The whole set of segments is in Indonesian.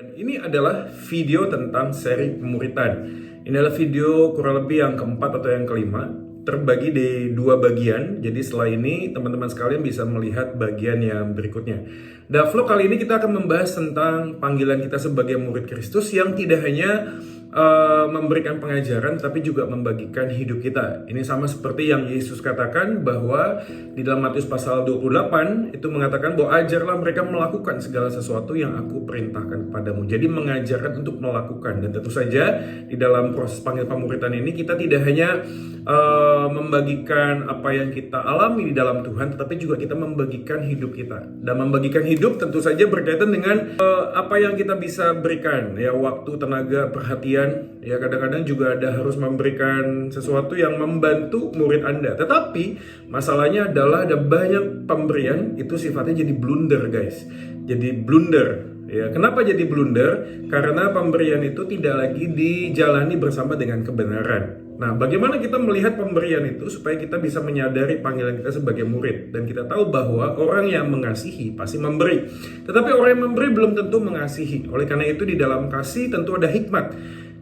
Ini adalah video tentang seri pemuritan. Ini adalah video kurang lebih yang keempat atau yang kelima, terbagi di dua bagian. Jadi setelah ini teman-teman sekalian bisa melihat bagian yang berikutnya. Nah, vlog kali ini kita akan membahas tentang panggilan kita sebagai murid Kristus yang tidak hanya memberikan pengajaran tapi juga membagikan hidup kita. Ini sama seperti yang Yesus katakan bahwa di dalam Matius pasal 28 itu mengatakan bahwa ajarlah mereka melakukan segala sesuatu yang aku perintahkan kepadamu. Jadi mengajarkan untuk melakukan. Dan tentu saja di dalam proses panggil pemuritan ini kita tidak hanya membagikan apa yang kita alami di dalam Tuhan, tetapi juga kita membagikan hidup kita. Dan membagikan hidup tentu saja berkaitan dengan apa yang kita bisa berikan, ya, waktu, tenaga, perhatian. Ya, kadang-kadang juga ada harus memberikan sesuatu yang membantu murid Anda. Tetapi masalahnya adalah ada banyak pemberian itu sifatnya jadi blunder, guys. Jadi blunder. Ya, kenapa jadi blunder? Karena pemberian itu tidak lagi dijalani bersama dengan kebenaran. Nah, bagaimana kita melihat pemberian itu supaya kita bisa menyadari panggilan kita sebagai murid, dan kita tahu bahwa orang yang mengasihi pasti memberi. Tetapi orang yang memberi belum tentu mengasihi. Oleh karena itu di dalam kasih tentu ada hikmat.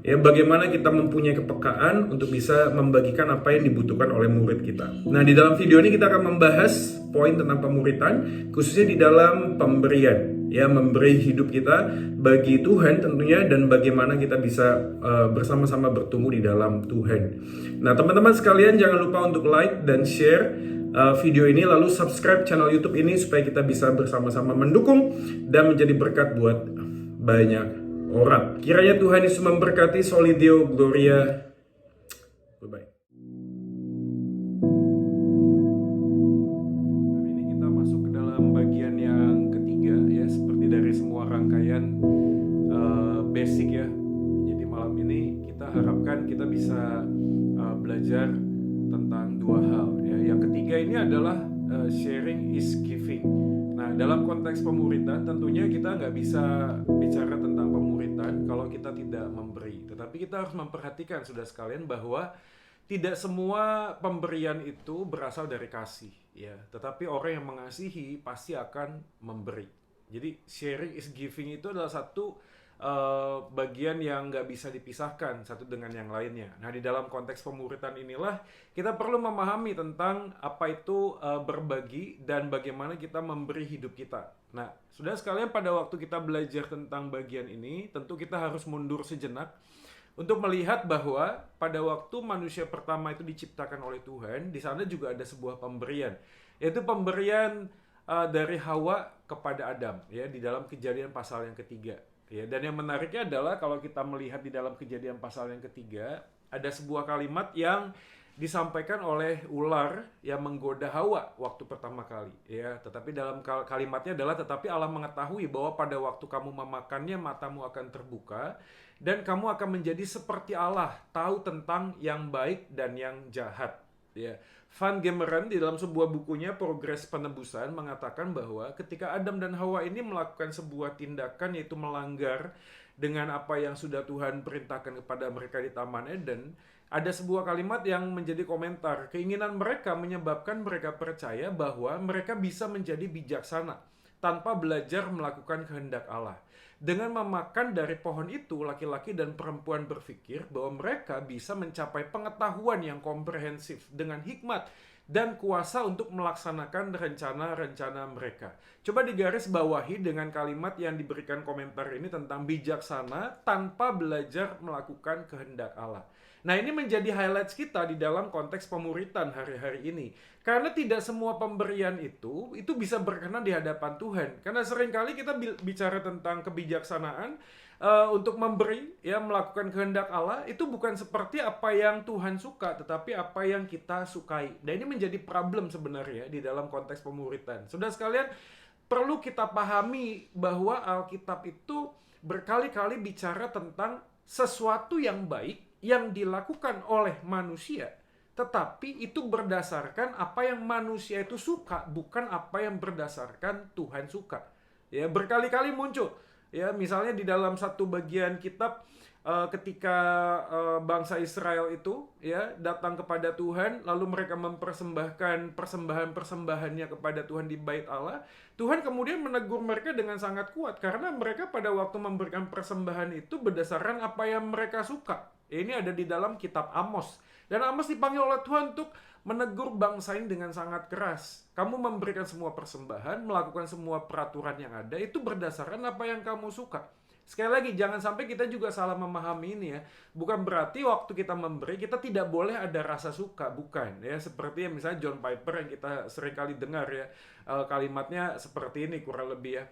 Ya, bagaimana kita mempunyai kepekaan untuk bisa membagikan apa yang dibutuhkan oleh murid kita. Nah, di dalam video ini kita akan membahas poin tentang pemuritan, khususnya di dalam pemberian. Ya, memberi hidup kita bagi Tuhan tentunya, dan bagaimana kita bisa bersama-sama bertumbuh di dalam Tuhan. Nah, teman-teman sekalian, jangan lupa untuk like dan share video ini, lalu subscribe channel YouTube ini supaya kita bisa bersama-sama mendukung dan menjadi berkat buat banyak orang. Kiranya Tuhan Yesus memberkati. Solidio Gloria. Bye-bye. Hari ini kita masuk ke dalam bagian yang ketiga, ya, seperti dari semua rangkaian basic, ya. Jadi malam ini kita harapkan kita bisa belajar tentang dua hal, ya. Yang ketiga ini adalah sharing is giving. Nah, dalam konteks pemuritan tentunya kita nggak bisa bicara tentang pemuritan kalau kita tidak memberi. Tetapi kita harus memperhatikan, saudara sekalian, bahwa tidak semua pemberian itu berasal dari kasih, ya. Tetapi orang yang mengasihi pasti akan memberi. Jadi sharing is giving itu adalah satu bagian yang nggak bisa dipisahkan satu dengan yang lainnya. Nah, di dalam konteks pemuritan inilah kita perlu memahami tentang apa itu berbagi dan bagaimana kita memberi hidup kita. Nah, saudara sekalian, pada waktu kita belajar tentang bagian ini, tentu kita harus mundur sejenak untuk melihat bahwa pada waktu manusia pertama itu diciptakan oleh Tuhan, di sana juga ada sebuah pemberian, yaitu pemberian dari Hawa kepada Adam, ya, di dalam Kejadian pasal yang ketiga. Ya, dan yang menariknya adalah kalau kita melihat di dalam Kejadian pasal yang ketiga, ada sebuah kalimat yang disampaikan oleh ular yang menggoda Hawa waktu pertama kali, ya. Tetapi dalam kalimatnya adalah, tetapi Allah mengetahui bahwa pada waktu kamu memakannya matamu akan terbuka dan kamu akan menjadi seperti Allah, tahu tentang yang baik dan yang jahat, ya. Van Gemeren di dalam sebuah bukunya Progres Penebusan mengatakan bahwa ketika Adam dan Hawa ini melakukan sebuah tindakan, yaitu melanggar dengan apa yang sudah Tuhan perintahkan kepada mereka di Taman Eden, ada sebuah kalimat yang menjadi komentar. Keinginan mereka menyebabkan mereka percaya bahwa mereka bisa menjadi bijaksana tanpa belajar melakukan kehendak Allah. Dengan memakan dari pohon itu, laki-laki dan perempuan berpikir bahwa mereka bisa mencapai pengetahuan yang komprehensif dengan hikmat dan kuasa untuk melaksanakan rencana-rencana mereka. Coba digaris bawahi dengan kalimat yang diberikan komentar ini tentang bijaksana tanpa belajar melakukan kehendak Allah. Nah, ini menjadi highlights kita di dalam konteks pemuritan hari-hari ini. Karena tidak semua pemberian itu bisa berkenan di hadapan Tuhan. Karena seringkali kita bicara tentang kebijaksanaan untuk memberi, ya, melakukan kehendak Allah, itu bukan seperti apa yang Tuhan suka, tetapi apa yang kita sukai. Dan ini menjadi problem sebenarnya di dalam konteks pemuritan. Saudara sekalian, perlu kita pahami bahwa Alkitab itu berkali-kali bicara tentang sesuatu yang baik yang dilakukan oleh manusia, tetapi itu berdasarkan apa yang manusia itu suka, bukan apa yang berdasarkan Tuhan suka. Ya, berkali-kali muncul, ya, misalnya di dalam satu bagian kitab ketika bangsa Israel itu ya datang kepada Tuhan, lalu mereka mempersembahkan persembahan-persembahannya kepada Tuhan di Bait Allah, Tuhan kemudian menegur mereka dengan sangat kuat karena mereka pada waktu memberikan persembahan itu berdasarkan apa yang mereka suka. Ini ada di dalam kitab Amos. Dan Amos dipanggil oleh Tuhan untuk menegur bangsa ini dengan sangat keras. Kamu memberikan semua persembahan, melakukan semua peraturan yang ada, itu berdasarkan apa yang kamu suka. Sekali lagi, jangan sampai kita juga salah memahami ini ya. Bukan berarti waktu kita memberi, kita tidak boleh ada rasa suka. Bukan ya. Seperti yang misalnya John Piper yang kita sering kali dengar ya. Kalimatnya seperti ini kurang lebih ya.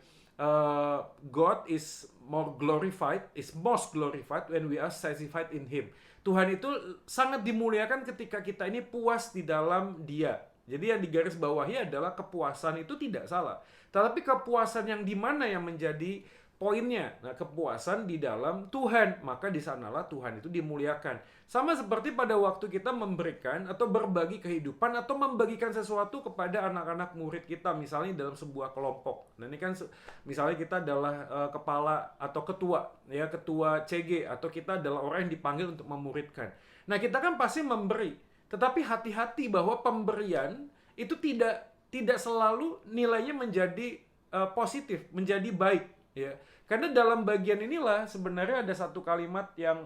God is most glorified when we are satisfied in Him. Tuhan itu sangat dimuliakan ketika kita ini puas di dalam Dia. Jadi yang digaris bawahi adalah kepuasan itu tidak salah. Tetapi kepuasan yang di mana yang menjadi poinnya. Nah, kepuasan di dalam Tuhan, maka di sanalah Tuhan itu dimuliakan. Sama seperti pada waktu kita memberikan atau berbagi kehidupan atau membagikan sesuatu kepada anak-anak murid kita, misalnya dalam sebuah kelompok. Nah, ini kan misalnya kita adalah kepala atau ketua, ya ketua CG, atau kita adalah orang yang dipanggil untuk memuridkan. Nah, kita kan pasti memberi, tetapi hati-hati bahwa pemberian itu tidak selalu nilainya menjadi positif, menjadi baik. Ya, karena dalam bagian inilah sebenarnya ada satu kalimat yang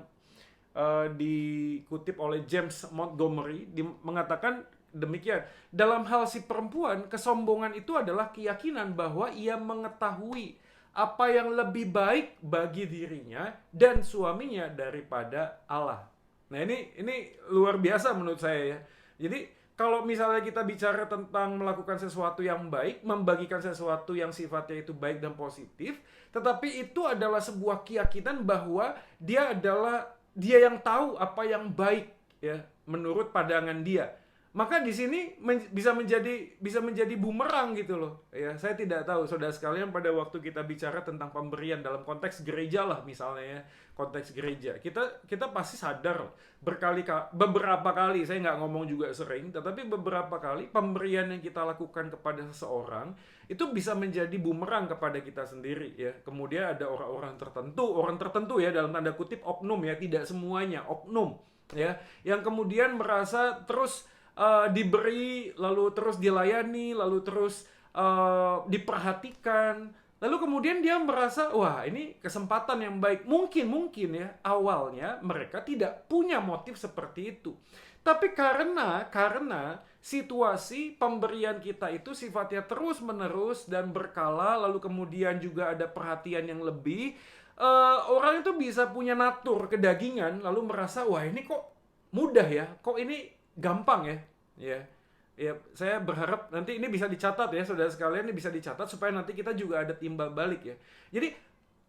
dikutip oleh James Montgomery mengatakan demikian. Dalam hal si perempuan, kesombongan itu adalah keyakinan bahwa ia mengetahui apa yang lebih baik bagi dirinya dan suaminya daripada Allah. Nah, ini luar biasa menurut saya ya. Jadi kalau misalnya kita bicara tentang melakukan sesuatu yang baik, membagikan sesuatu yang sifatnya itu baik dan positif, tetapi itu adalah sebuah keyakinan bahwa dia yang tahu apa yang baik ya menurut pandangan dia. Maka di sini bisa menjadi bumerang gitu loh. Ya, saya tidak tahu saudara sekalian pada waktu kita bicara tentang pemberian dalam konteks gereja lah misalnya ya, konteks gereja. Kita pasti sadar beberapa kali, saya nggak ngomong juga sering, tetapi beberapa kali pemberian yang kita lakukan kepada seseorang itu bisa menjadi bumerang kepada kita sendiri ya. Kemudian ada orang tertentu ya dalam tanda kutip oknum ya, tidak semuanya, oknum ya, yang kemudian merasa terus diberi, lalu terus dilayani, lalu terus diperhatikan, lalu kemudian dia merasa wah ini kesempatan yang baik. Mungkin ya awalnya mereka tidak punya motif seperti itu, tapi karena situasi pemberian kita itu sifatnya terus menerus dan berkala, lalu kemudian juga ada perhatian yang lebih, orang itu bisa punya natur kedagingan, lalu merasa wah ini kok mudah ya, kok ini gampang ya. Ya, saya berharap nanti ini bisa dicatat ya, saudara sekalian, ini bisa dicatat supaya nanti kita juga ada timbal balik ya. Jadi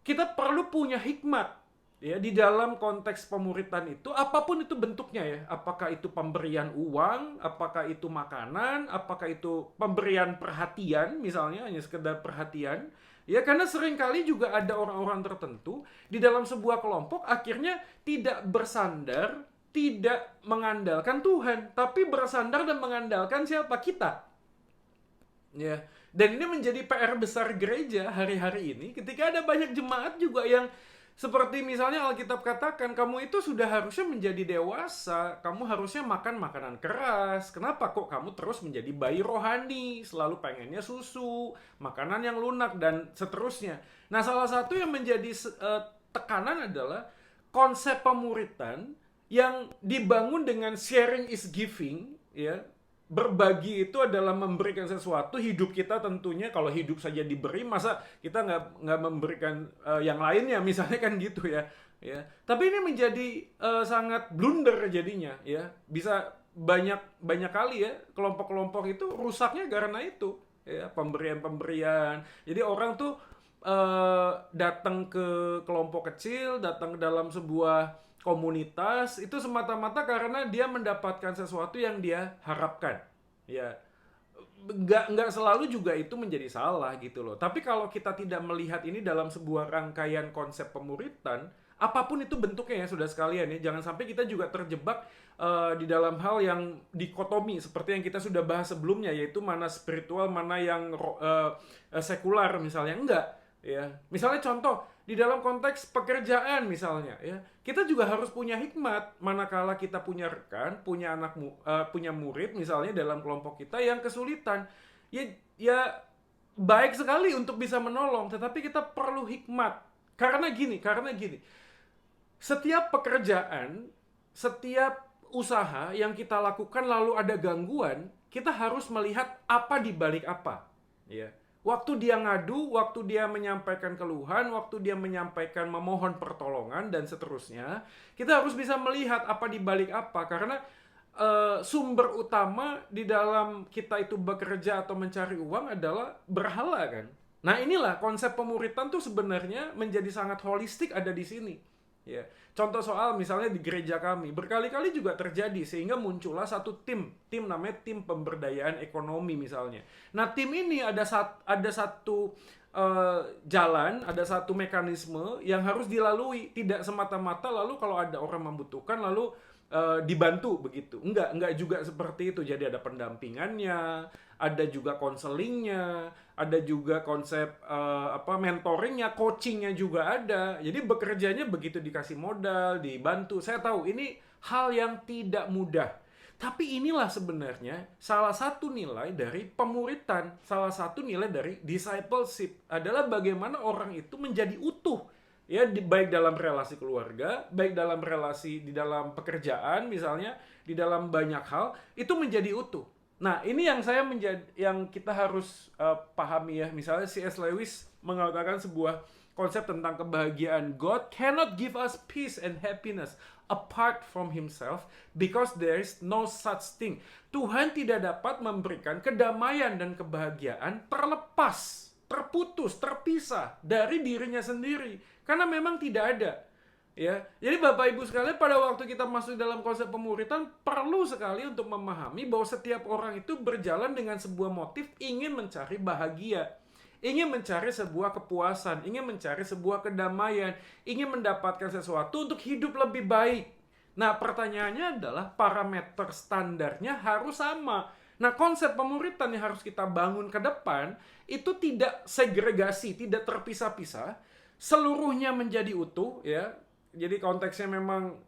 kita perlu punya hikmat ya di dalam konteks pemuritan itu, apapun itu bentuknya ya. Apakah itu pemberian uang, apakah itu makanan, apakah itu pemberian perhatian misalnya, hanya sekedar perhatian. Ya, karena seringkali juga ada orang-orang tertentu di dalam sebuah kelompok akhirnya tidak bersandar, tidak mengandalkan Tuhan, tapi bersandar dan mengandalkan siapa? Kita. Ya. Dan ini menjadi PR besar gereja hari-hari ini ketika ada banyak jemaat juga yang seperti misalnya Alkitab katakan, kamu itu sudah harusnya menjadi dewasa, kamu harusnya makan makanan keras. Kenapa kok kamu terus menjadi bayi rohani, selalu pengennya susu, makanan yang lunak, dan seterusnya. Nah, salah satu yang menjadi tekanan adalah konsep pemuritan yang dibangun dengan sharing is giving, ya. Berbagi itu adalah memberikan sesuatu. Hidup kita tentunya kalau hidup saja diberi, masa kita nggak memberikan yang lainnya, misalnya kan gitu ya. Ya. Tapi ini menjadi sangat blunder jadinya, ya. Bisa banyak kali ya kelompok-kelompok itu rusaknya karena itu, ya, pemberian. Jadi orang tuh datang ke kelompok kecil, datang ke dalam sebuah komunitas itu semata-mata karena dia mendapatkan sesuatu yang dia harapkan. Ya, nggak selalu juga itu menjadi salah gitu loh. Tapi kalau kita tidak melihat ini dalam sebuah rangkaian konsep pemuritan, apapun itu bentuknya ya saudara sekalian ya, jangan sampai kita juga terjebak di dalam hal yang dikotomi seperti yang kita sudah bahas sebelumnya, yaitu mana spiritual, mana yang sekular misalnya. Enggak. Ya, misalnya contoh, di dalam konteks pekerjaan misalnya ya. Kita juga harus punya hikmat manakala kita punya rekan, punya murid misalnya dalam kelompok kita yang kesulitan. Ya baik sekali untuk bisa menolong, tetapi kita perlu hikmat. Karena gini. Setiap pekerjaan, setiap usaha yang kita lakukan lalu ada gangguan, kita harus melihat apa di balik apa. Ya. Waktu dia ngadu, waktu dia menyampaikan keluhan, waktu dia menyampaikan memohon pertolongan dan seterusnya, kita harus bisa melihat apa di balik apa. Karena sumber utama di dalam kita itu bekerja atau mencari uang adalah berhala kan. Nah inilah konsep pemuritan tuh sebenarnya menjadi sangat holistik ada di sini. Ya. Contoh soal misalnya di gereja kami berkali-kali juga terjadi sehingga muncullah satu tim namanya tim pemberdayaan ekonomi misalnya. Nah tim ini ada satu jalan, ada satu mekanisme yang harus dilalui, tidak semata-mata lalu kalau ada orang membutuhkan lalu dibantu begitu. Enggak juga seperti itu. Jadi ada pendampingannya, ada juga konselingnya, ada juga konsep mentoringnya, coachingnya juga ada. Jadi bekerjanya begitu dikasih modal, dibantu. Saya tahu ini hal yang tidak mudah. Tapi inilah sebenarnya salah satu nilai dari pemuritan, salah satu nilai dari discipleship adalah bagaimana orang itu menjadi utuh. Ya, baik dalam relasi keluarga, baik dalam relasi di dalam pekerjaan misalnya, di dalam banyak hal itu menjadi utuh. Nah, ini yang kita harus pahami ya. Misalnya C.S. Lewis mengatakan sebuah konsep tentang kebahagiaan. God cannot give us peace and happiness apart from himself because there is no such thing. Tuhan tidak dapat memberikan kedamaian dan kebahagiaan terlepas, terputus, terpisah dari dirinya sendiri. Karena memang tidak ada. Ya, jadi Bapak Ibu sekalian, pada waktu kita masuk dalam konsep pemuritan perlu sekali untuk memahami bahwa setiap orang itu berjalan dengan sebuah motif ingin mencari bahagia, ingin mencari sebuah kepuasan, ingin mencari sebuah kedamaian, ingin mendapatkan sesuatu untuk hidup lebih baik. Nah, pertanyaannya adalah parameter standarnya harus sama. Nah, konsep pemuritan yang harus kita bangun ke depan itu tidak segregasi, tidak terpisah-pisah, seluruhnya menjadi utuh ya. Jadi konteksnya memang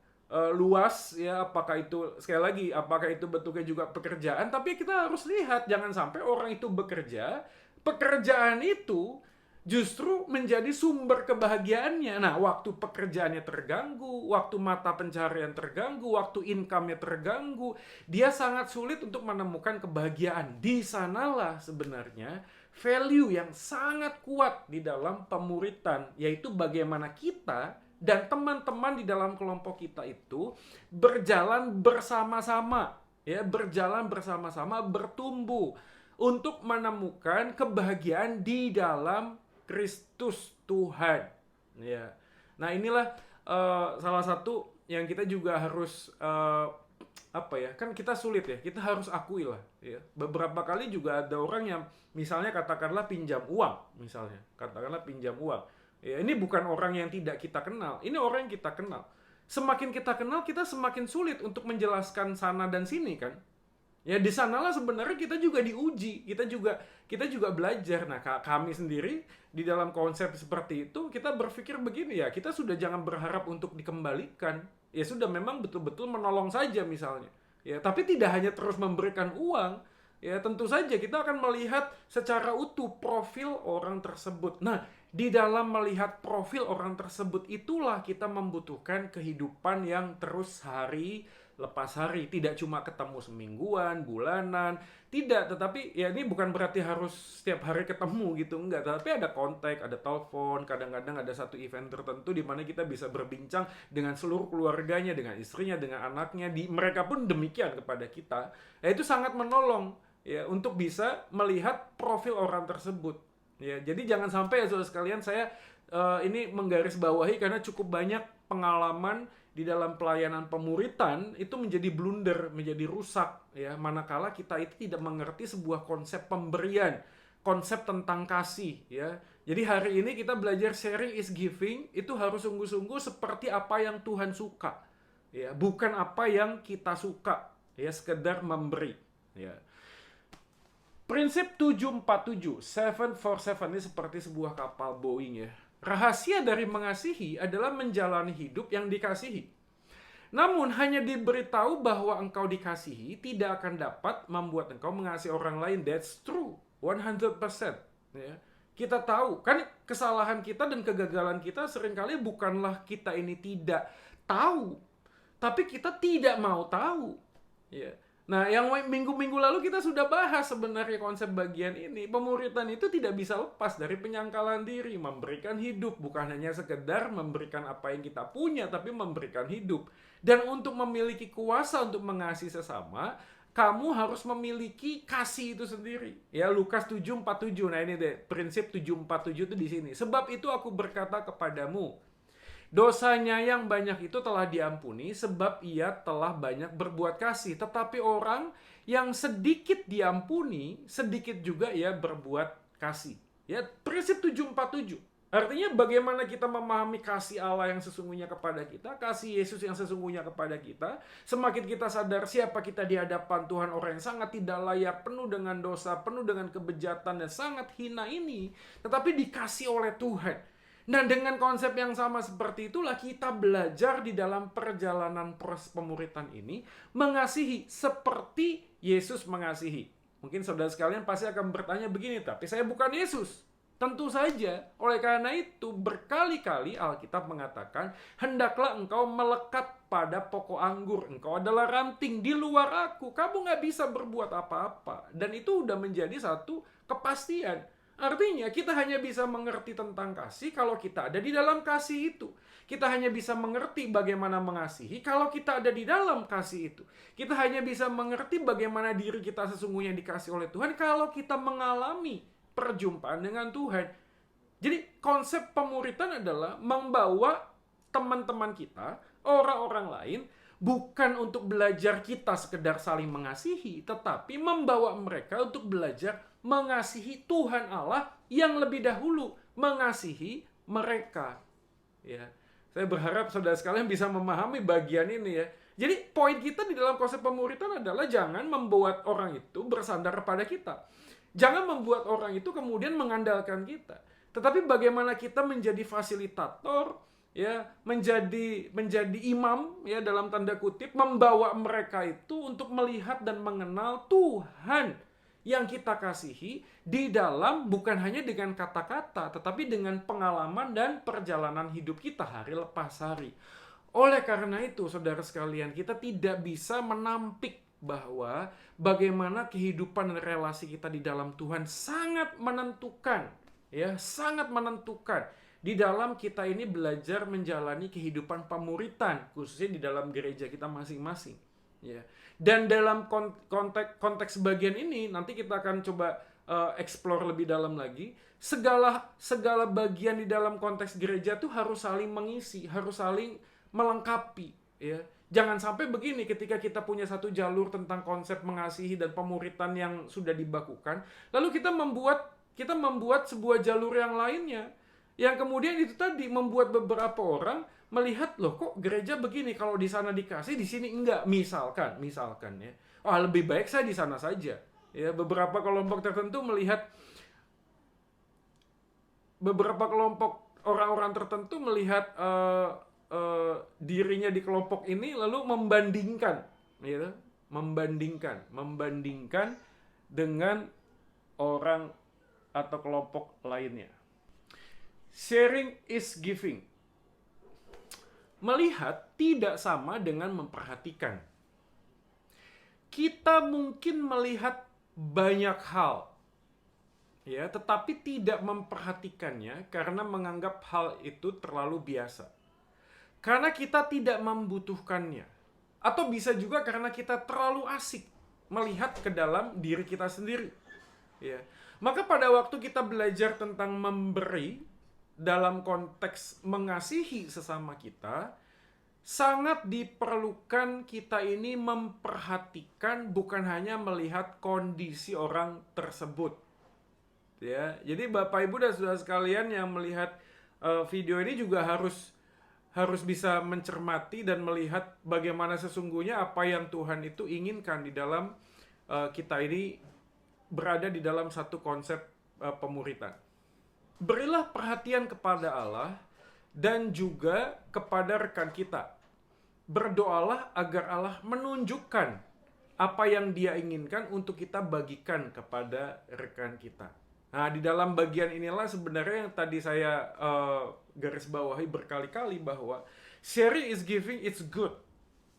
luas ya, apakah itu sekali lagi apakah itu bentuknya juga pekerjaan, tapi kita harus lihat jangan sampai orang itu bekerja, pekerjaan itu justru menjadi sumber kebahagiaannya. Nah, waktu pekerjaannya terganggu, waktu mata pencaharian terganggu, waktu income-nya terganggu, dia sangat sulit untuk menemukan kebahagiaan. Di sanalah sebenarnya value yang sangat kuat di dalam pemuritan, yaitu bagaimana kita dan teman-teman di dalam kelompok kita itu berjalan bersama-sama, ya, berjalan bersama-sama, bertumbuh untuk menemukan kebahagiaan di dalam Kristus Tuhan. Ya. Nah, inilah salah satu yang kita juga harus kan kita sulit ya, kita harus akui lah ya. Beberapa kali juga ada orang yang misalnya katakanlah pinjam uang, ya, ini bukan orang yang tidak kita kenal, ini orang yang kita kenal. Semakin kita kenal, kita semakin sulit untuk menjelaskan sana dan sini kan. Ya, di sanalah sebenarnya kita juga diuji, kita juga belajar. Nah, kami sendiri di dalam konsep seperti itu, kita berpikir begini ya, kita sudah jangan berharap untuk dikembalikan. Ya sudah, memang betul-betul menolong saja misalnya. Ya, tapi tidak hanya terus memberikan uang. Ya, tentu saja kita akan melihat secara utuh profil orang tersebut. Nah, di dalam melihat profil orang tersebut itulah kita membutuhkan kehidupan yang terus hari lepas hari, tidak cuma ketemu semingguan, bulanan, tidak, tetapi ya ini bukan berarti harus setiap hari ketemu gitu, enggak, tapi ada kontak, ada telepon, kadang-kadang ada satu event tertentu di mana kita bisa berbincang dengan seluruh keluarganya, dengan istrinya, dengan anaknya, mereka pun demikian kepada kita. Ya, itu sangat menolong ya untuk bisa melihat profil orang tersebut. Ya, jadi jangan sampai ya saudara sekalian, saya ini menggarisbawahi karena cukup banyak pengalaman di dalam pelayanan pemuritan itu menjadi blunder, menjadi rusak ya, manakala kita itu tidak mengerti sebuah konsep pemberian, konsep tentang kasih ya. Jadi hari ini kita belajar sharing is giving, itu harus sungguh-sungguh seperti apa yang Tuhan suka ya, bukan apa yang kita suka ya, sekedar memberi ya. Prinsip 747, 747 ini seperti sebuah kapal Boeing ya. Rahasia dari mengasihi adalah menjalani hidup yang dikasihi. Namun hanya diberitahu bahwa engkau dikasihi tidak akan dapat membuat engkau mengasihi orang lain. That's true, 100%. Ya. Kita tahu, kan kesalahan kita dan kegagalan kita seringkali bukanlah kita ini tidak tahu, tapi kita tidak mau tahu. Ya. Nah, yang minggu-minggu lalu kita sudah bahas sebenarnya konsep bagian ini. Pemuritan itu tidak bisa lepas dari penyangkalan diri, memberikan hidup, bukan hanya sekedar memberikan apa yang kita punya, tapi memberikan hidup. Dan untuk memiliki kuasa untuk mengasihi sesama, kamu harus memiliki kasih itu sendiri. Ya, Lukas 7:47. Nah, ini deh, prinsip 7:47 itu di sini. Sebab itu aku berkata kepadamu, dosanya yang banyak itu telah diampuni sebab ia telah banyak berbuat kasih. Tetapi orang yang sedikit diampuni, sedikit juga ia berbuat kasih. Ya, prinsip 7:47. Artinya bagaimana kita memahami kasih Allah yang sesungguhnya kepada kita, kasih Yesus yang sesungguhnya kepada kita. Semakin kita sadar siapa kita di hadapan Tuhan, orang yang sangat tidak layak, penuh dengan dosa, penuh dengan kebejatan, dan sangat hina ini, tetapi dikasih oleh Tuhan. Nah, dengan konsep yang sama seperti itulah kita belajar di dalam perjalanan proses pemuritan ini mengasihi seperti Yesus mengasihi. Mungkin saudara sekalian pasti akan bertanya begini, tapi saya bukan Yesus. Tentu saja, oleh karena itu berkali-kali Alkitab mengatakan, hendaklah engkau melekat pada pokok anggur. Engkau adalah ranting, di luar aku kamu gak bisa berbuat apa-apa. Dan itu udah menjadi satu kepastian. Artinya kita hanya bisa mengerti tentang kasih kalau kita ada di dalam kasih itu. Kita hanya bisa mengerti bagaimana mengasihi kalau kita ada di dalam kasih itu. Kita hanya bisa mengerti bagaimana diri kita sesungguhnya dikasih oleh Tuhan kalau kita mengalami perjumpaan dengan Tuhan. Jadi konsep pemuritan adalah membawa teman-teman kita, orang-orang lain, bukan untuk belajar kita sekedar saling mengasihi, tetapi membawa mereka untuk belajar mengasihi Tuhan Allah yang lebih dahulu mengasihi mereka. Ya, saya berharap saudara sekalian bisa memahami bagian ini ya. Jadi poin kita di dalam konsep pemuritan adalah jangan membuat orang itu bersandar pada kita. Jangan membuat orang itu kemudian mengandalkan kita. Tetapi bagaimana kita menjadi fasilitator, ya, menjadi imam, ya, dalam tanda kutip, membawa mereka itu untuk melihat dan mengenal Tuhan yang kita kasihi di dalam bukan hanya dengan kata-kata, tetapi dengan pengalaman dan perjalanan hidup kita hari lepas hari. Oleh karena itu, saudara sekalian, kita tidak bisa menampik bahwa bagaimana kehidupan dan relasi kita di dalam Tuhan sangat menentukan, ya, sangat menentukan di dalam kita ini belajar menjalani kehidupan pemuritan, khususnya di dalam gereja kita masing-masing, ya. Dan dalam konteks bagian ini nanti kita akan coba explore lebih dalam lagi. Segala bagian di dalam konteks gereja tuh harus saling mengisi, harus saling melengkapi, ya. Jangan sampai begini, ketika kita punya satu jalur tentang konsep mengasihi dan pemuritan yang sudah dibakukan, lalu kita membuat sebuah jalur yang lainnya, yang kemudian itu tadi membuat beberapa orang melihat, loh kok gereja begini, kalau di sana dikasih, di sini enggak, misalkan ya, lebih baik saya di sana saja. Ya, beberapa kelompok tertentu melihat, beberapa kelompok orang-orang tertentu melihat dirinya di kelompok ini lalu membandingkan, gitu, membandingkan dengan orang atau kelompok lainnya. Sharing is giving. Melihat tidak sama dengan memperhatikan. Kita mungkin melihat banyak hal, ya, tetapi tidak memperhatikannya karena menganggap hal itu terlalu biasa. Karena kita tidak membutuhkannya. Atau bisa juga karena kita terlalu asik melihat ke dalam diri kita sendiri. Ya. Maka pada waktu kita belajar tentang memberi dalam konteks mengasihi sesama kita, sangat diperlukan kita ini memperhatikan, bukan hanya melihat kondisi orang tersebut. Ya. Jadi Bapak Ibu dan saudara sekalian yang melihat video ini juga harus bisa mencermati dan melihat bagaimana sesungguhnya apa yang Tuhan itu inginkan di dalam kita ini berada di dalam satu konsep pemuritan. Berilah perhatian kepada Allah dan juga kepada rekan kita. Berdoalah agar Allah menunjukkan apa yang Dia inginkan untuk kita bagikan kepada rekan kita. Nah, di dalam bagian inilah sebenarnya yang tadi saya garis bawahi berkali-kali bahwa sharing is giving, it's good.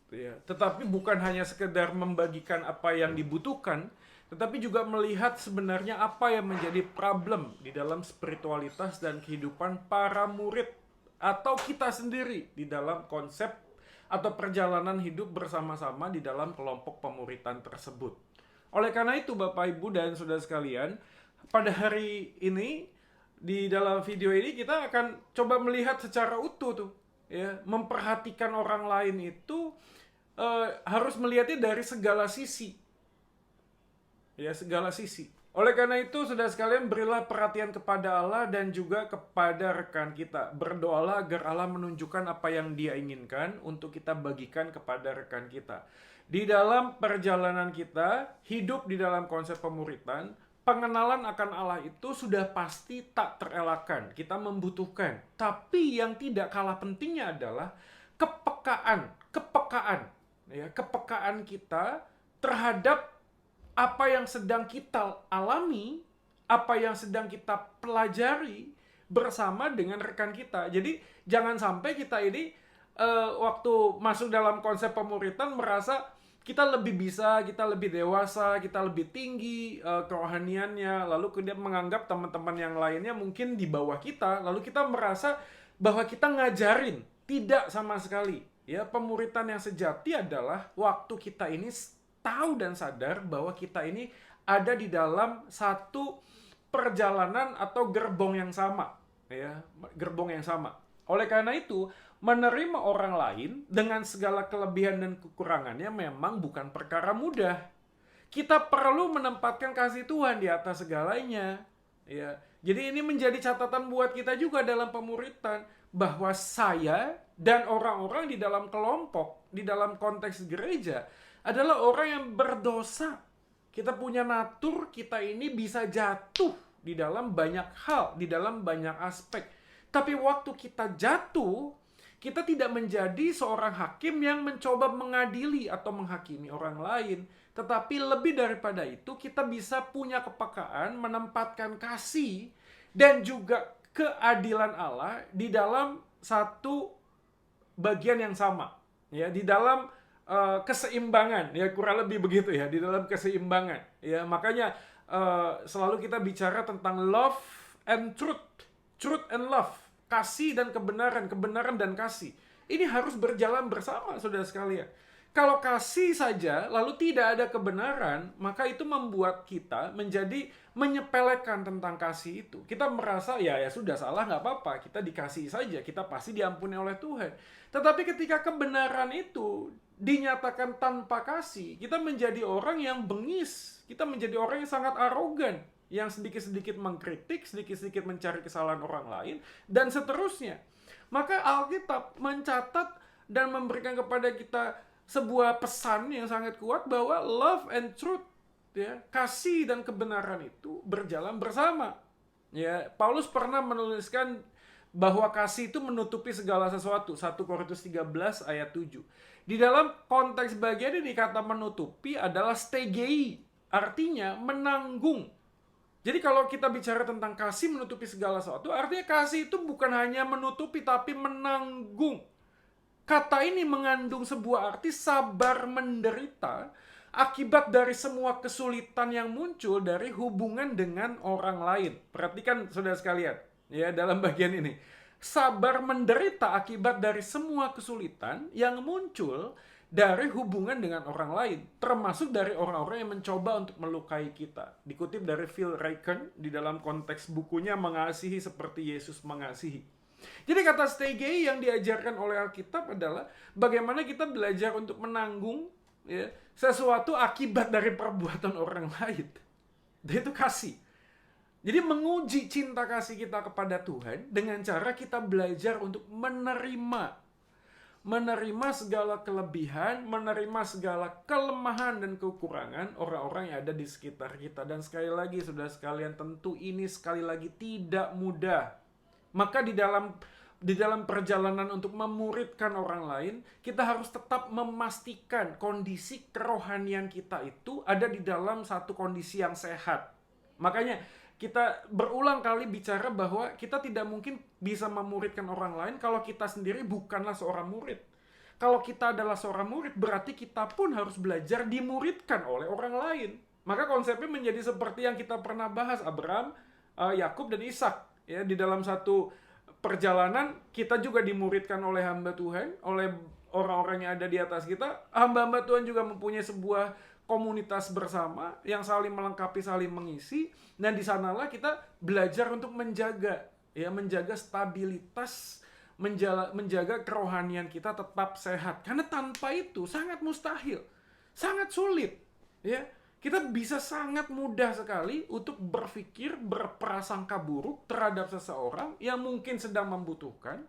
Ya, tetapi bukan hanya sekedar membagikan apa yang dibutuhkan, tetapi juga melihat sebenarnya apa yang menjadi problem di dalam spiritualitas dan kehidupan para murid atau kita sendiri di dalam konsep atau perjalanan hidup bersama-sama di dalam kelompok pemuritan tersebut. Oleh karena itu, Bapak, Ibu, dan saudara sekalian, pada hari ini di dalam video ini kita akan coba melihat secara utuh tuh, ya, memperhatikan orang lain itu harus melihatnya dari segala sisi. Ya, segala sisi. Oleh karena itu, saudara sekalian, berilah perhatian kepada Allah dan juga kepada rekan kita. Berdoalah agar Allah menunjukkan apa yang Dia inginkan untuk kita bagikan kepada rekan kita. Di dalam perjalanan kita, hidup di dalam konsep pemuritan, pengenalan akan Allah itu sudah pasti tak terelakkan. Kita membutuhkan. Tapi yang tidak kalah pentingnya adalah kepekaan. Ya, kepekaan kita terhadap apa yang sedang kita alami, apa yang sedang kita pelajari bersama dengan rekan kita. Jadi jangan sampai kita ini waktu masuk dalam konsep pemuritan merasa kita lebih bisa, kita lebih dewasa, kita lebih tinggi kerohaniannya, lalu kemudian menganggap teman-teman yang lainnya mungkin di bawah kita, lalu kita merasa bahwa kita ngajarin. Tidak sama sekali. Ya, pemuritan yang sejati adalah waktu kita ini tahu dan sadar bahwa kita ini ada di dalam satu perjalanan atau gerbong yang sama, ya, gerbong yang sama. Oleh karena itu, menerima orang lain dengan segala kelebihan dan kekurangannya memang bukan perkara mudah. Kita perlu menempatkan kasih Tuhan di atas segalanya, ya. Jadi ini menjadi catatan buat kita juga dalam pemuritan, bahwa saya dan orang-orang di dalam kelompok, di dalam konteks gereja, adalah orang yang berdosa. Kita punya natur, kita ini bisa jatuh di dalam banyak hal, di dalam banyak aspek. Tapi waktu kita jatuh, kita tidak menjadi seorang hakim yang mencoba mengadili atau menghakimi orang lain. Tetapi lebih daripada itu, kita bisa punya kepekaan, menempatkan kasih, dan juga keadilan Allah di dalam satu bagian yang sama. Ya, di dalam keseimbangan, ya, kurang lebih begitu ya, di dalam keseimbangan. Ya, makanya selalu kita bicara tentang love and truth and love, kasih dan kebenaran, kebenaran dan kasih. Ini harus berjalan bersama, saudara sekalian. Kalau kasih saja lalu tidak ada kebenaran, maka itu membuat kita menjadi menyepelekan tentang kasih itu. Kita merasa ya sudah, salah, nggak apa-apa, kita dikasihi saja, kita pasti diampuni oleh Tuhan. Tetapi ketika kebenaran itu dinyatakan tanpa kasih, kita menjadi orang yang bengis, kita menjadi orang yang sangat arogan, yang sedikit-sedikit mengkritik, sedikit-sedikit mencari kesalahan orang lain, dan seterusnya. Maka Alkitab mencatat dan memberikan kepada kita sebuah pesan yang sangat kuat bahwa love and truth, ya, kasih dan kebenaran itu berjalan bersama. Ya, Paulus pernah menuliskan bahwa kasih itu menutupi segala sesuatu. 1 Korintus 13 ayat 7. Di dalam konteks bagian ini kata menutupi adalah stegei, artinya menanggung. Jadi kalau kita bicara tentang kasih menutupi segala sesuatu, artinya kasih itu bukan hanya menutupi tapi menanggung. Kata ini mengandung sebuah arti sabar menderita akibat dari semua kesulitan yang muncul dari hubungan dengan orang lain. Perhatikan saudara sekalian, ya, dalam bagian ini. Sabar menderita akibat dari semua kesulitan yang muncul dari hubungan dengan orang lain, termasuk dari orang-orang yang mencoba untuk melukai kita. Dikutip dari Phil Ryken di dalam konteks bukunya Mengasihi Seperti Yesus Mengasihi. Jadi kata stegei yang diajarkan oleh Alkitab adalah bagaimana kita belajar untuk menanggung, ya, sesuatu akibat dari perbuatan orang lain. Dan itu kasih. Jadi menguji cinta kasih kita kepada Tuhan dengan cara kita belajar untuk menerima. menerima segala kelebihan, menerima segala kelemahan dan kekurangan orang-orang yang ada di sekitar kita. Dan sekali lagi, saudara sekalian, tentu ini sekali lagi tidak mudah. Maka di dalam perjalanan untuk memuridkan orang lain, kita harus tetap memastikan kondisi kerohanian kita itu ada di dalam satu kondisi yang sehat. Makanya kita berulang kali bicara bahwa kita tidak mungkin bisa memuridkan orang lain kalau kita sendiri bukanlah seorang murid. Kalau kita adalah seorang murid, berarti kita pun harus belajar dimuridkan oleh orang lain. Maka konsepnya menjadi seperti yang kita pernah bahas, Abraham, Yakub dan Ishak. Ya, di dalam satu perjalanan kita juga dimuridkan oleh hamba Tuhan, oleh orang-orang yang ada di atas kita. Hamba-hamba Tuhan juga mempunyai sebuah komunitas bersama yang saling melengkapi, saling mengisi, dan di sanalah kita belajar untuk menjaga stabilitas, menjaga kerohanian kita tetap sehat. Karena tanpa itu sangat mustahil, sangat sulit. Ya, kita bisa sangat mudah sekali untuk berpikir, berprasangka buruk terhadap seseorang yang mungkin sedang membutuhkan.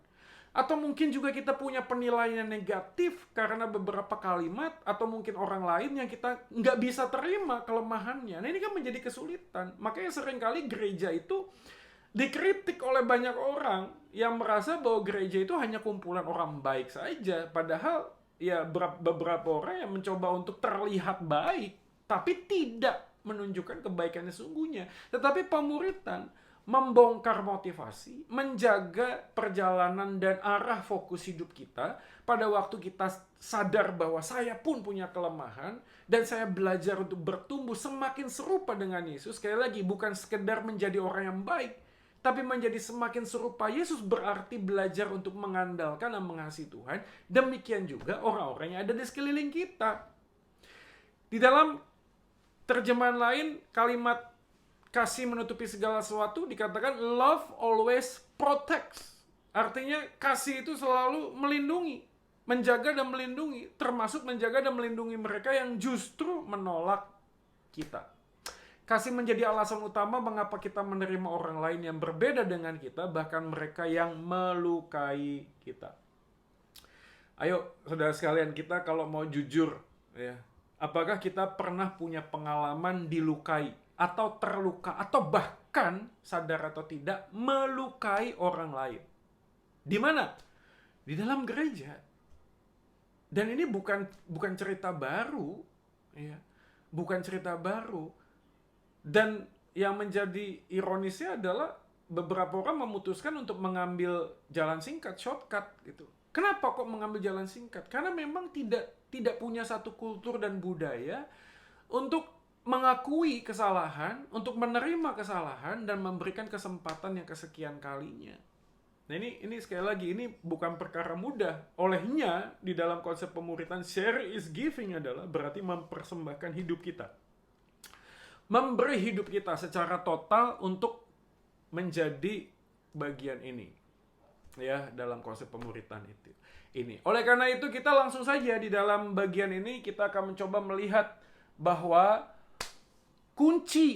Atau mungkin juga kita punya penilaian negatif karena beberapa kalimat atau mungkin orang lain yang kita nggak bisa terima kelemahannya. Nah, ini kan menjadi kesulitan. Makanya seringkali gereja itu dikritik oleh banyak orang yang merasa bahwa gereja itu hanya kumpulan orang baik saja. Padahal ya beberapa orang yang mencoba untuk terlihat baik, tapi tidak menunjukkan kebaikannya sesungguhnya. Tetapi pemuritan membongkar motivasi, menjaga perjalanan dan arah fokus hidup kita pada waktu kita sadar bahwa saya pun punya kelemahan dan saya belajar untuk bertumbuh semakin serupa dengan Yesus. Sekali lagi, bukan sekedar menjadi orang yang baik, tapi menjadi semakin serupa Yesus berarti belajar untuk mengandalkan dan mengasihi Tuhan. Demikian juga orang-orang yang ada di sekeliling kita. Di dalam terjemahan lain, kalimat kasih menutupi segala sesuatu dikatakan love always protects. Artinya kasih itu selalu melindungi, menjaga dan melindungi, termasuk menjaga dan melindungi mereka yang justru menolak kita. Kasih menjadi alasan utama mengapa kita menerima orang lain yang berbeda dengan kita, bahkan mereka yang melukai kita. Ayo saudara sekalian, kita kalau mau jujur, ya, apakah kita pernah punya pengalaman dilukai atau terluka, atau bahkan sadar atau tidak melukai orang lain? Di mana? Di dalam gereja. Dan ini bukan cerita baru, ya. Bukan cerita baru. Dan yang menjadi ironisnya adalah beberapa orang memutuskan untuk mengambil jalan singkat, shortcut gitu. Kenapa kok mengambil jalan singkat? Karena memang tidak punya satu kultur dan budaya untuk mengakui kesalahan, untuk menerima kesalahan dan memberikan kesempatan yang kesekian kalinya. Nah, ini sekali lagi, ini bukan perkara mudah. Olehnya di dalam konsep pemuritan, share is giving adalah berarti mempersembahkan hidup kita, memberi hidup kita secara total untuk menjadi bagian ini, ya, dalam konsep pemuritan itu. Ini. Oleh karena itu kita langsung saja di dalam bagian ini kita akan mencoba melihat bahwa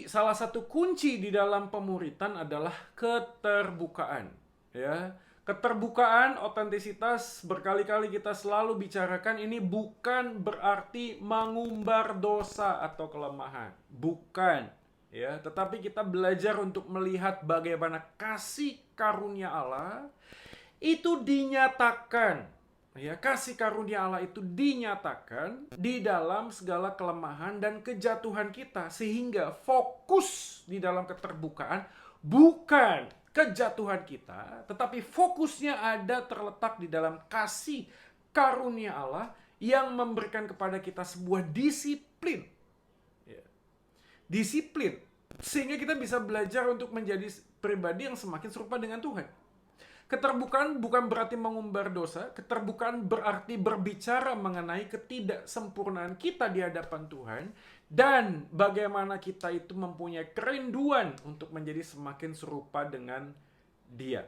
salah satu kunci di dalam pemuritan adalah keterbukaan. Ya, keterbukaan, otentisitas, berkali-kali kita selalu bicarakan, ini bukan berarti mengumbar dosa atau kelemahan. Bukan. Ya, tetapi kita belajar untuk melihat bagaimana kasih karunia Allah itu dinyatakan. Ya, kasih karunia Allah itu dinyatakan di dalam segala kelemahan dan kejatuhan kita, sehingga fokus di dalam keterbukaan bukan kejatuhan kita, tetapi fokusnya terletak di dalam kasih karunia Allah yang memberikan kepada kita sebuah disiplin. Ya. Disiplin, sehingga kita bisa belajar untuk menjadi pribadi yang semakin serupa dengan Tuhan. Keterbukaan bukan berarti mengumbar dosa. Keterbukaan berarti berbicara mengenai ketidaksempurnaan kita di hadapan Tuhan dan bagaimana kita itu mempunyai kerinduan untuk menjadi semakin serupa dengan Dia.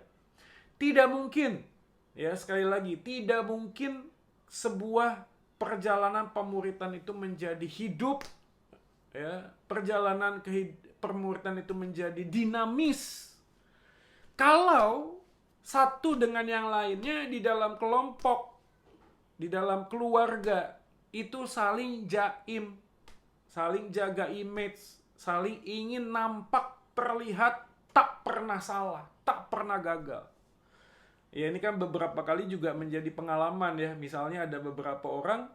Tidak mungkin, ya, sekali lagi, tidak mungkin sebuah perjalanan pemuritan itu menjadi hidup, ya, perjalanan pemuritan itu menjadi dinamis kalau satu dengan yang lainnya di dalam kelompok di dalam keluarga itu saling jaim, saling jaga image, saling ingin nampak terlihat tak pernah salah, tak pernah gagal. Ya ini kan beberapa kali juga menjadi pengalaman ya. Misalnya ada beberapa orang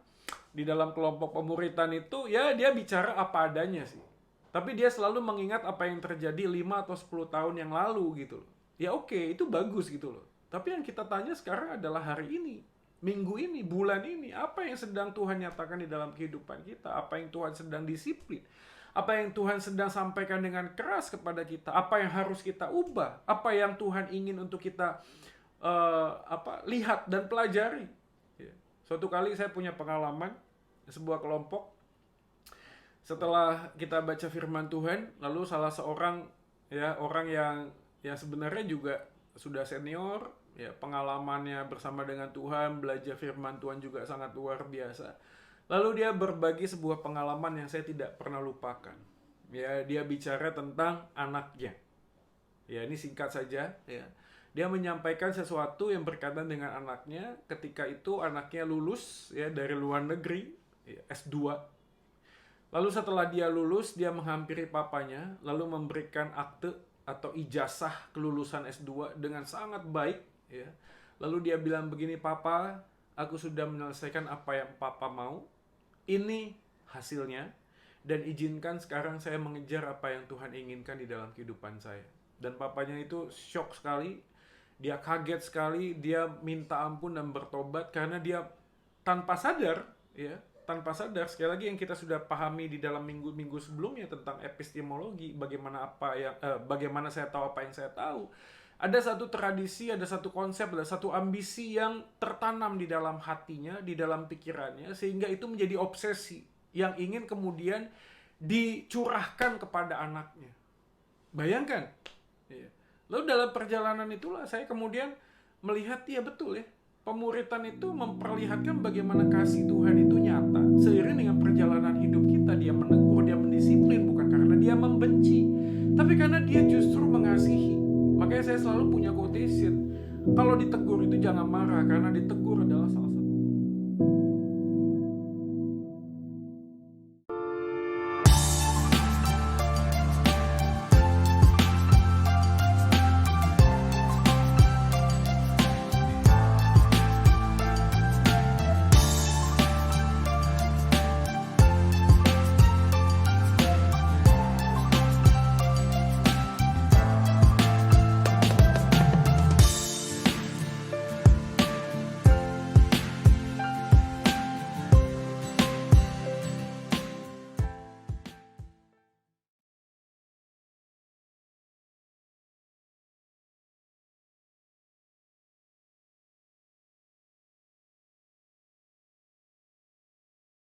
di dalam kelompok pemuritan itu ya dia bicara apa adanya sih. Tapi dia selalu mengingat apa yang terjadi 5 atau 10 tahun yang lalu gitu loh. Ya oke, itu bagus gitu loh. Tapi yang kita tanya sekarang adalah hari ini, minggu ini, bulan ini, apa yang sedang Tuhan nyatakan di dalam kehidupan kita? Apa yang Tuhan sedang disiplin? Apa yang Tuhan sedang sampaikan dengan keras kepada kita? Apa yang harus kita ubah? Apa yang Tuhan ingin untuk kita lihat dan pelajari? Ya. Suatu kali saya punya pengalaman sebuah kelompok. Setelah kita baca firman Tuhan, lalu salah seorang ya orang yang sebenarnya juga sudah senior, ya pengalamannya bersama dengan Tuhan, belajar firman Tuhan juga sangat luar biasa. Lalu dia berbagi sebuah pengalaman yang saya tidak pernah lupakan. Ya, dia bicara tentang anaknya. Ya, ini singkat saja ya. Dia menyampaikan sesuatu yang berkaitan dengan anaknya ketika itu anaknya lulus ya dari luar negeri, ya, S2. Lalu setelah dia lulus, dia menghampiri papanya lalu memberikan akte atau ijazah kelulusan S2 dengan sangat baik ya. Lalu dia bilang begini, "Papa, aku sudah menyelesaikan apa yang Papa mau. Ini hasilnya dan izinkan sekarang saya mengejar apa yang Tuhan inginkan di dalam kehidupan saya." Dan papanya itu shock sekali. Dia kaget sekali, dia minta ampun dan bertobat karena dia tanpa sadar, ya, tanpa sadar, sekali lagi yang kita sudah pahami di dalam minggu-minggu sebelumnya tentang epistemologi, bagaimana saya tahu apa yang saya tahu. Ada satu tradisi, ada satu konsep, ada satu ambisi yang tertanam di dalam hatinya, di dalam pikirannya, sehingga itu menjadi obsesi yang ingin kemudian dicurahkan kepada anaknya. Bayangkan. Ya. Lalu dalam perjalanan itulah saya kemudian melihat, ya betul ya, pemuritan itu memperlihatkan bagaimana kasih Tuhan itu nyata. Seiring dengan perjalanan hidup kita, dia menegur, dia mendisiplin, bukan karena dia membenci, tapi karena dia justru mengasihi. Makanya saya selalu punya quotation, kalau ditegur itu jangan marah, karena ditegur adalah